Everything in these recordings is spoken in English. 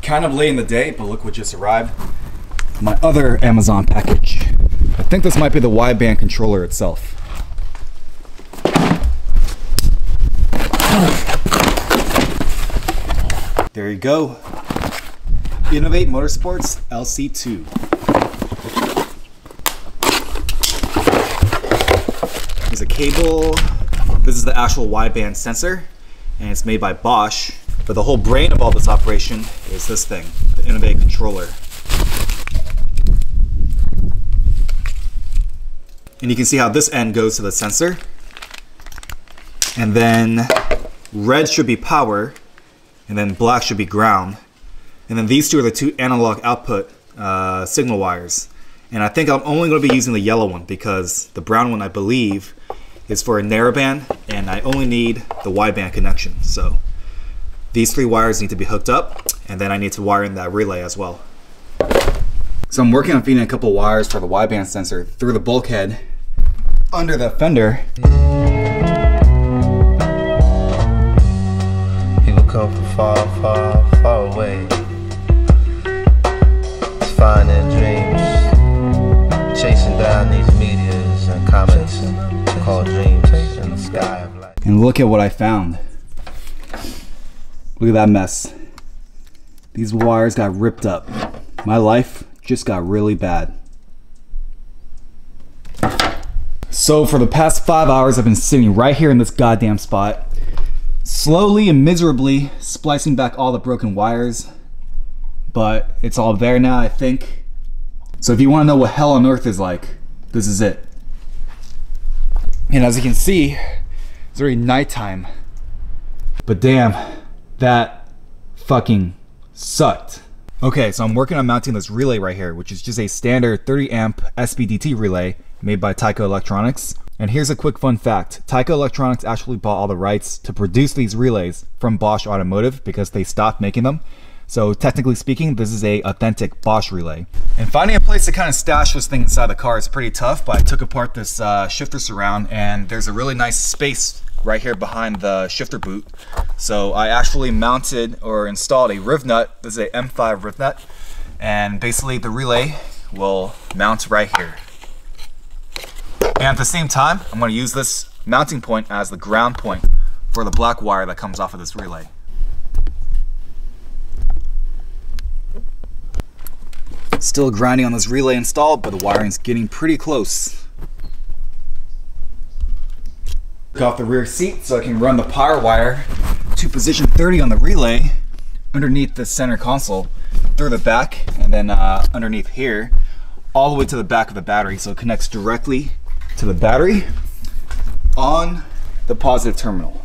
Kind of late in the day, but look what just arrived. My other Amazon package. I think this might be the wideband controller itself. There you go. Innovate Motorsports LC-2. There's a cable. This is the actual wideband sensor, and it's made by Bosch. But the whole brain of all this operation is this thing, the Innovate controller. And you can see how this end goes to the sensor. And then red should be power, and then black should be ground. And then these two are the two analog output signal wires. And I think I'm only going to be using the yellow one because the brown one, I believe, is for a narrowband, and I only need the wideband connection. So these three wires need to be hooked up, and then I need to wire in that relay as well. So I'm working on feeding a couple wires for the wideband sensor through the bulkhead under the fender. People come from far, far, far away to find their dreams, chasing down these meteors and comets called dreams in the sky of light. And look at what I found. Look at that mess. These wires got ripped up. My life just got really bad. So for the past 5 hours, I've been sitting right here in this goddamn spot, slowly and miserably splicing back all the broken wires, but it's all there now, I think. So if you want to know what hell on earth is like, this is it. And as you can see, it's already nighttime. But damn, that fucking sucked. Okay, so I'm working on mounting this relay right here, which is just a standard 30 amp SPDT relay made by Tyco Electronics. And here's a quick fun fact. Tyco Electronics actually bought all the rights to produce these relays from Bosch Automotive because they stopped making them. So technically speaking, this is a authentic Bosch relay. And finding a place to kind of stash this thing inside the car is pretty tough, but I took apart this shifter surround, and there's a really nice space right here behind the shifter boot. So I actually mounted or installed a riv nut. This is a M5 riv nut, and basically the relay will mount right here. And at the same time, I'm going to use this mounting point as the ground point for the black wire that comes off of this relay. Still grinding on this relay installed, but the wiring's getting pretty close. Take off the rear seat so I can run the power wire to position 30 on the relay underneath the center console, through the back, and then underneath here, all the way to the back of the battery, so it connects directly to the battery on the positive terminal.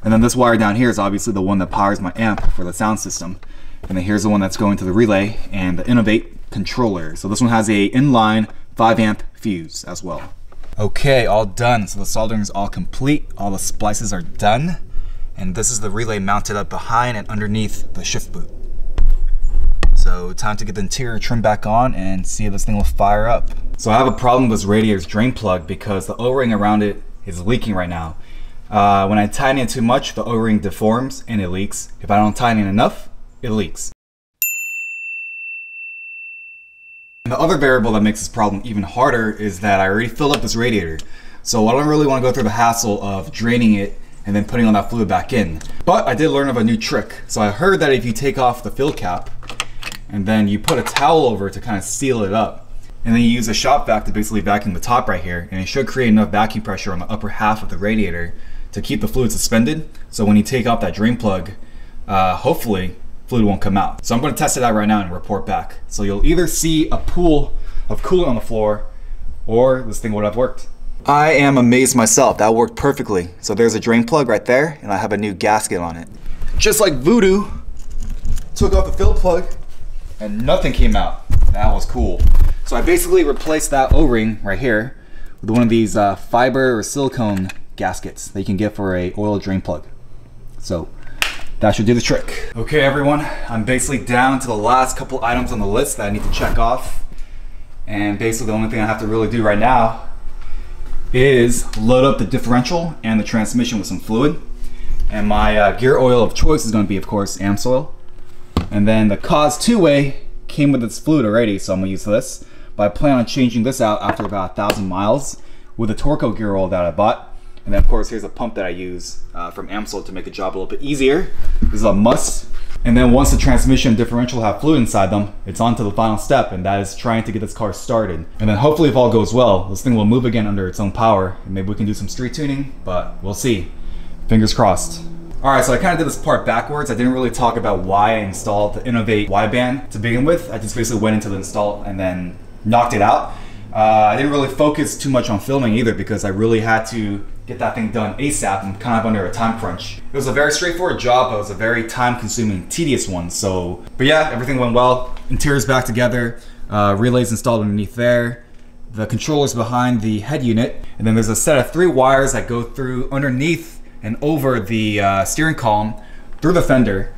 And then this wire down here is obviously the one that powers my amp for the sound system. And then here's the one that's going to the relay and the Innovate controller. So this one has a inline 5 amp fuse as well. Okay, all done. So the soldering is all complete. All the splices are done. And this is the relay mounted up behind and underneath the shift boot. So time to get the interior trim back on and see if this thing will fire up. So I have a problem with this radiator's drain plug because the O-ring around it is leaking right now. When I tighten it too much, the O-ring deforms and it leaks. If I don't tighten it enough, it leaks. And the other variable that makes this problem even harder is that I already filled up this radiator. So I don't really want to go through the hassle of draining it and then putting all that fluid back in. But I did learn of a new trick. So I heard that if you take off the fill cap and then you put a towel over it to kind of seal it up, and then you use a shop vac to basically vacuum the top right here, and it should create enough vacuum pressure on the upper half of the radiator to keep the fluid suspended. So when you take off that drain plug, hopefully fluid won't come out. So I'm going to test it out right now and report back. So you'll either see a pool of coolant on the floor, or this thing would have worked. I am amazed myself. That worked perfectly. So there's a drain plug right there, and I have a new gasket on it. Just like voodoo, took off the fill plug, and nothing came out. That was cool. So I basically replaced that O-ring right here with one of these fiber or silicone gaskets that you can get for a oil drain plug. So that should do the trick. Okay everyone, I'm basically down to the last couple items on the list that I need to check off. And basically the only thing I have to really do right now is load up the differential and the transmission with some fluid. And my gear oil of choice is going to be, of course, Amsoil. And then the Kaaz two-way came with its fluid already, so I'm gonna use this. But I plan on changing this out after about 1,000 miles with the Amsoil Gear Oil that I bought. And then of course here's a pump that I use from Amsoil to make the job a little bit easier. This is a must. And then once the transmission and differential have fluid inside them, it's on to the final step, and that is trying to get this car started. And then hopefully if all goes well, this thing will move again under its own power, and maybe we can do some street tuning, but we'll see. Fingers crossed. Alright, so I kind of did this part backwards. I didn't really talk about why I installed the Innovate Wideband to begin with. I just basically went into the install and then knocked it out. I didn't really focus too much on filming either because I really had to get that thing done ASAP and kind of under a time crunch. It was a very straightforward job, but it was a very time-consuming, tedious one. So, but yeah, everything went well. Interior's back together, relays installed underneath there, the controller's behind the head unit, and then there's a set of 3 wires that go through underneath and over the steering column, through the fender,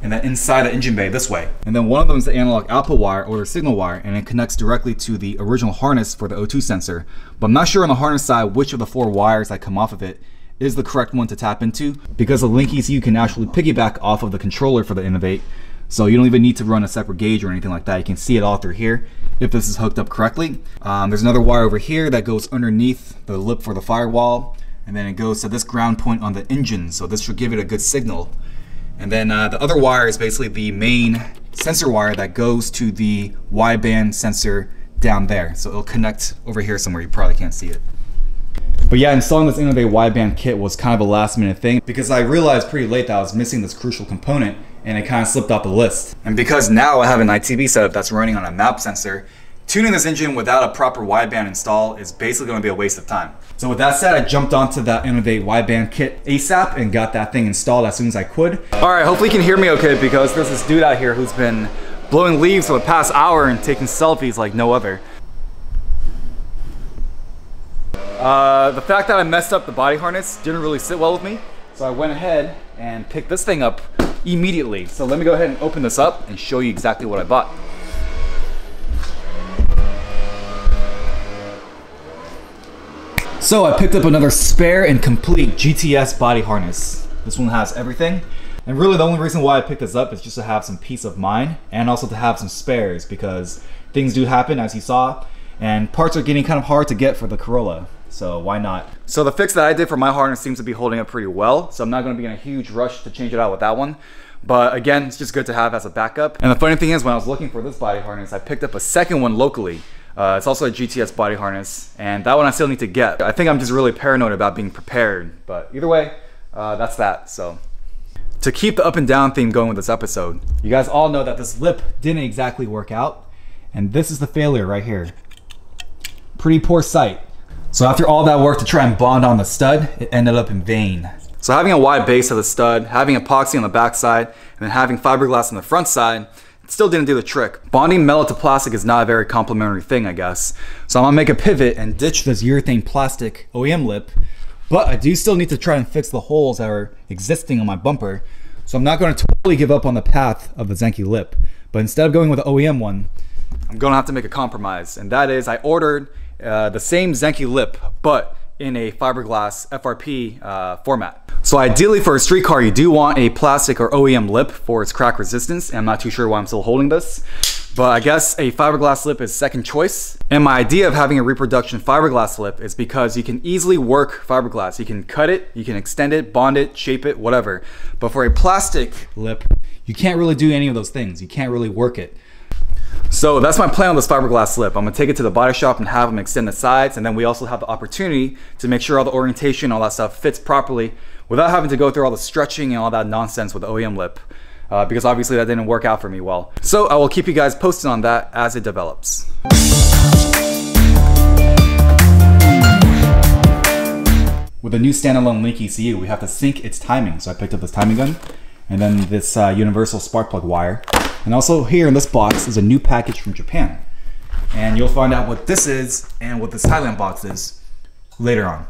and then inside the engine bay this way. And then one of them is the analog output wire or the signal wire, and it connects directly to the original harness for the O2 sensor. But I'm not sure on the harness side which of the 4 wires that come off of it is the correct one to tap into, because the Link ECU can actually piggyback off of the controller for the Innovate. So you don't even need to run a separate gauge or anything like that. You can see it all through here if this is hooked up correctly. There's another wire over here that goes underneath the lip for the firewall, and then it goes to this ground point on the engine. So this should give it a good signal. And then the other wire is basically the main sensor wire that goes to the wideband sensor down there. So it'll connect over here somewhere. You probably can't see it. But yeah, installing this Innovate wideband kit was kind of a last minute thing because I realized pretty late that I was missing this crucial component, and it kind of slipped off the list. And because now I have an ITB setup that's running on a map sensor, tuning this engine without a proper wideband install is basically going to be a waste of time. So with that said, I jumped onto that Innovate wideband kit ASAP and got that thing installed as soon as I could. Alright, hopefully you can hear me okay because there's this dude out here who's been blowing leaves for the past hour and taking selfies like no other. The fact that I messed up the body harness didn't really sit well with me, so I went ahead and picked this thing up immediately. So let me go ahead and open this up and show you exactly what I bought. So I picked up another spare and complete GTS body harness. This one has everything. And really the only reason why I picked this up is just to have some peace of mind and also to have some spares because things do happen, as you saw, and parts are getting kind of hard to get for the Corolla. So why not? So the fix that I did for my harness seems to be holding up pretty well. So I'm not going to be in a huge rush to change it out with that one. But again, it's just good to have as a backup. And the funny thing is, when I was looking for this body harness, I picked up a second one locally. It's also a GTS body harness, and that one I still need to get. I think I'm just really paranoid about being prepared, but either way, that's that. So to keep the up and down theme going with this episode, you guys all know that this lip didn't exactly work out, and this is the failure right here. Pretty poor sight. So after all that work to try and bond on the stud, it ended up in vain. So having a wide base of the stud, having epoxy on the back side, and then having fiberglass on the front side, still didn't do the trick. Bonding metal to plastic is not a very complimentary thing, I guess. So I'm gonna make a pivot and ditch this urethane plastic OEM lip, but I do still need to try and fix the holes that are existing on my bumper. So I'm not gonna totally give up on the path of the Zenki lip, but instead of going with the OEM one, I'm gonna have to make a compromise. And that is, I ordered the same Zenki lip, but in a fiberglass FRP format. So ideally for a street car, you do want a plastic or OEM lip for its crack resistance. And I'm not too sure why I'm still holding this, but I guess a fiberglass lip is second choice. And my idea of having a reproduction fiberglass lip is because you can easily work fiberglass. You can cut it, you can extend it, bond it, shape it, whatever. But for a plastic lip, you can't really do any of those things. You can't really work it. So that's my plan on this fiberglass lip. I'm gonna take it to the body shop and have them extend the sides, and then we also have the opportunity to make sure all the orientation, all that stuff fits properly without having to go through all the stretching and all that nonsense with the OEM lip, because obviously that didn't work out for me well. So I will keep you guys posted on that as it develops. With a new standalone Link ECU, we have to sync its timing. So I picked up this timing gun, and then this universal spark plug wire. And also here in this box is a new package from Japan. And you'll find out what this is and what this Thailand box is later on.